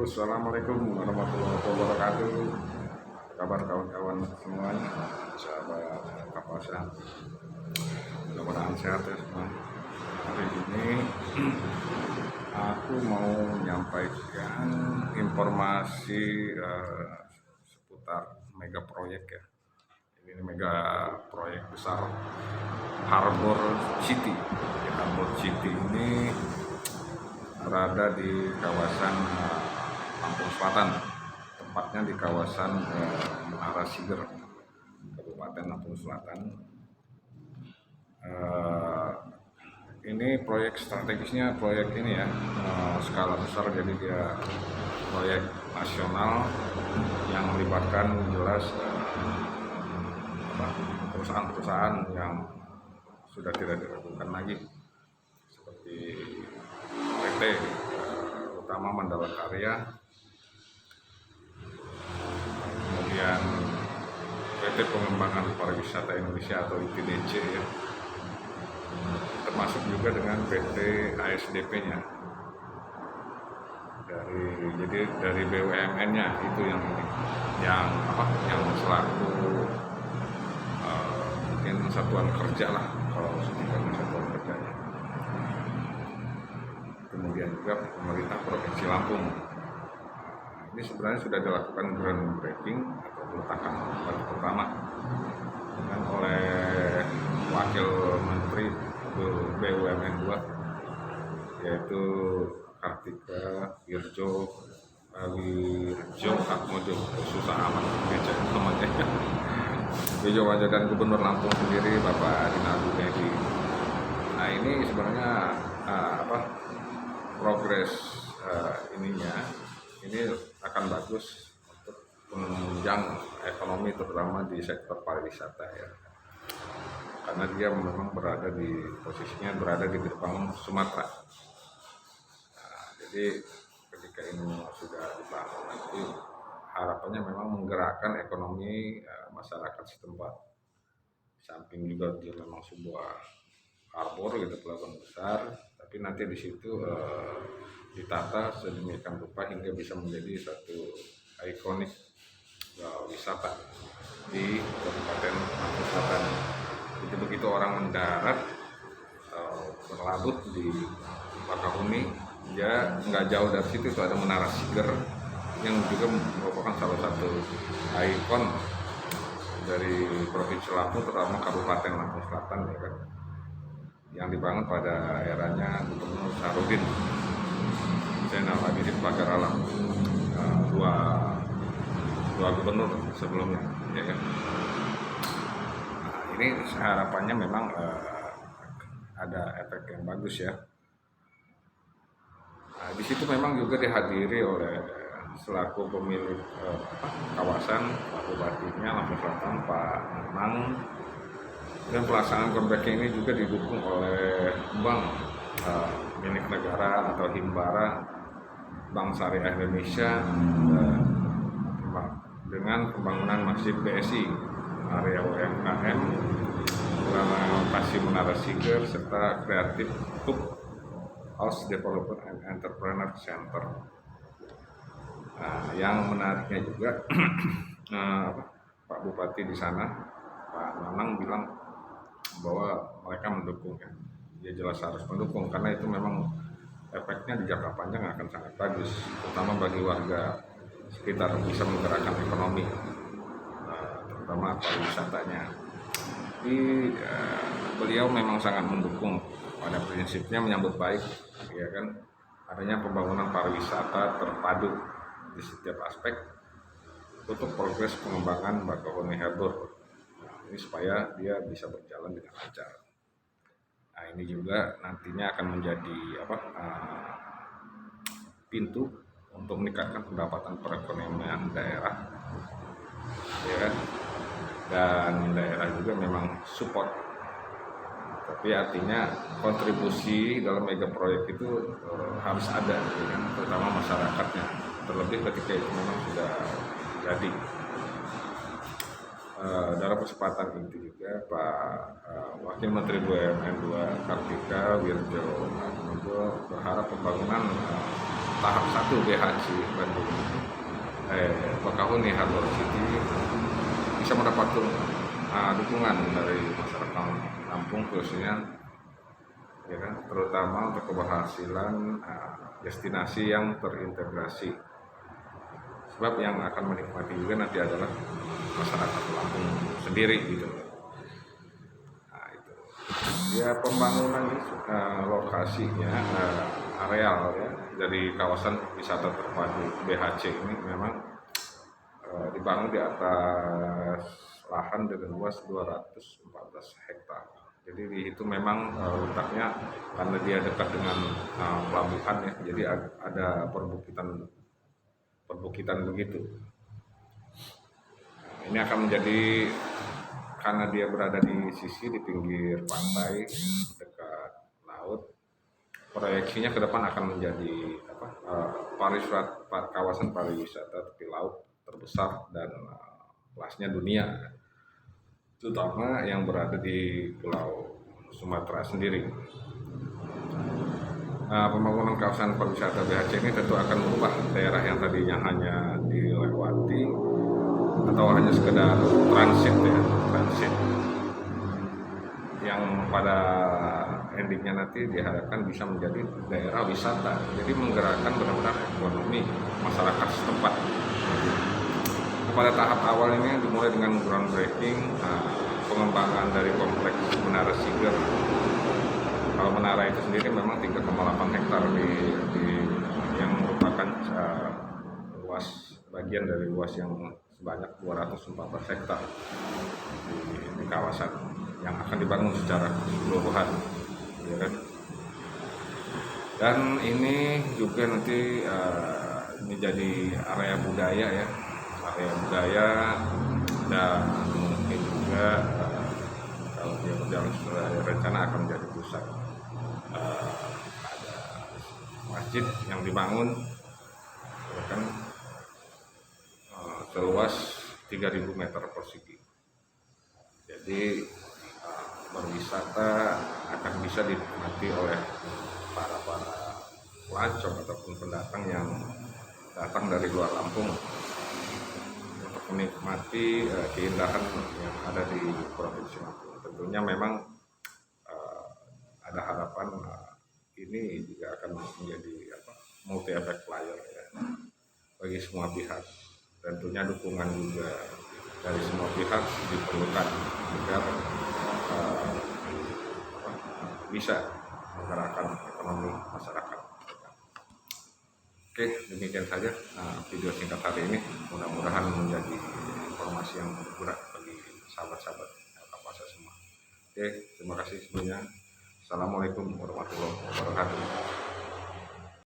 Assalamualaikum warahmatullahi wabarakatuh. Apa kabar kawan-kawan semuanya, sahabat Kapasan? Mudah-mudahan sehat ya semua. Hari ini aku mau menyampaikan informasi seputar mega proyek ya. Ini mega proyek besar Harbor City. Harbor City ini berada di kawasan Lampung Selatan, tempatnya di kawasan Menara Siger, Kabupaten Lampung Selatan. Ini proyek strategisnya, proyek ini ya, skala besar, jadi dia proyek nasional yang melibatkan jelas perusahaan-perusahaan yang sudah tidak diragukan lagi, seperti PT utama Mandala Karya, kemudian PT Pengembangan Pariwisata Indonesia atau IPDC ya, termasuk juga dengan PT ASDP-nya, dari BUMN-nya itu yang selaku mungkin satuan kerja lah, kalau sebutkan satuan kerjanya. Kemudian juga pemerintah Provinsi Lampung. Ini sebenarnya sudah dilakukan groundbreaking atau peletakan batu pertama dengan oleh Wakil Menteri BUMN 2, yaitu Kartika Wirjo Atmojo, susah amat baca namanya. Wirjo dan Gubernur Lampung sendiri Bapak Rinaldi Edi. Nah, ini sebenarnya progres ini akan bagus untuk menunjang ekonomi, terutama di sektor pariwisata ya, karena dia memang posisinya berada di gerbang Sumatera. Nah, jadi ketika ini sudah dibangun, nanti harapannya memang menggerakkan ekonomi masyarakat setempat. Samping juga dia memang sebuah harbor gitu, pelabuhan besar, tapi nanti di situ ditata sedemikian rupa hingga bisa menjadi satu ikonik wisata di Kabupaten Lampung Selatan. Jadi begitu orang mendarat berlabuh di Bakahuni, ya nggak jauh dari situ itu ada Menara Siger yang juga merupakan salah satu ikon dari Provinsi Lampung, terutama Kabupaten Lampung Selatan ya kan, yang dibangun pada eranya Gubernur Sarudin Zainal Abidin Pagar Alam, dua gubernur sebelumnya ya kan. Nah, ini harapannya memang ada efek yang bagus ya. Nah, di situ memang juga dihadiri oleh selaku pemilik kawasan, Pak Bupatinya Lampung Selatan, Pak Nanang. Dan pelaksanaan groundbreaking ini juga didukung oleh bank milik negara atau Himbara, Bank Syariah Indonesia, dengan pembangunan Masjid BSI, area UMKM, renovasi Menara Siger, serta Creative Hub House Development and Entrepreneur Center. Nah, yang menariknya juga Pak Bupati di sana, Pak Nanang, bilang bahwa mereka mendukung ya. Dia jelas harus mendukung karena itu memang efeknya di jangka panjang akan sangat bagus, terutama bagi warga sekitar, bisa menggerakkan ekonomi, terutama pariwisatanya. Beliau memang sangat mendukung, pada prinsipnya menyambut baik ya kan, adanya pembangunan pariwisata terpadu di setiap aspek untuk progres pengembangan Bakahuni Harbor. Ini supaya dia bisa berjalan dengan lancar. Nah, ini juga nantinya akan menjadi pintu untuk meningkatkan pendapatan perekonomian daerah, ya kan? Dan daerah juga memang support. Tapi artinya kontribusi dalam mega proyek itu harus ada, ya kan? Terutama masyarakatnya. Terlebih ketika itu memang sudah jadi. Dalam kesempatan itu juga Pak Wakil Menteri BUMN 2 Kartika Wirjo berharap pembangunan tahap 1 BHC Bandung Bakahuni Harbor City bisa mendapatkan dukungan dari masyarakat Lampung khususnya, ya kan, terutama untuk keberhasilan destinasi yang terintegrasi. Sebab yang akan menikmati juga nanti adalah masyarakat Lampung sendiri gitu. Nah, itu. Ya pembangunan lokasinya areal ya dari kawasan wisata terpadu BHC ini memang dibangun di atas lahan dengan luas 214 hektar. Jadi di itu memang letaknya karena dia dekat dengan pelabuhan ya, jadi ada perbukitan begitu. Ini akan menjadi, karena dia berada di pinggir pantai dekat laut, proyeksinya ke depan akan menjadi kawasan pariwisata tepi laut terbesar dan kelasnya dunia, terutama yang berada di Pulau Sumatera sendiri. Pembangunan kawasan pariwisata BHC ini tentu akan mengubah daerah yang tadinya hanya dilewati atau hanya sekedar transit yang pada endingnya nanti diharapkan bisa menjadi daerah wisata, jadi menggerakkan benar-benar ekonomi masyarakat setempat. Pada tahap awal ini dimulai dengan groundbreaking, pengembangan dari kompleks Menara Siger. Kalau menara itu sendiri memang 3,8 hektar yang merupakan bagian dari luas yang sebanyak 214 hektar di kawasan yang akan dibangun secara keseluruhan, ya kan? Dan ini juga nanti menjadi area budaya dan mungkin juga kalau dia berjalan sesuai rencana akan menjadi pusat ada masjid yang dibangun, ya kan, seluas 3.000 meter persegi. Jadi berwisata akan bisa dinikmati oleh para pelancong ataupun pendatang yang datang dari luar Lampung untuk menikmati keindahan yang ada di Provinsi Lampung. Tentunya memang ada harapan ini juga akan menjadi multi effect player ya, bagi semua pihak. Tentunya dukungan juga dari semua pihak diperlukan agar bisa menggerakkan ekonomi masyarakat. Oke, demikian saja video singkat hari ini. Mudah-mudahan menjadi informasi yang berguna bagi sahabat-sahabat Kapasa semua. Oke, terima kasih sebelumnya. Assalamualaikum warahmatullahi wabarakatuh.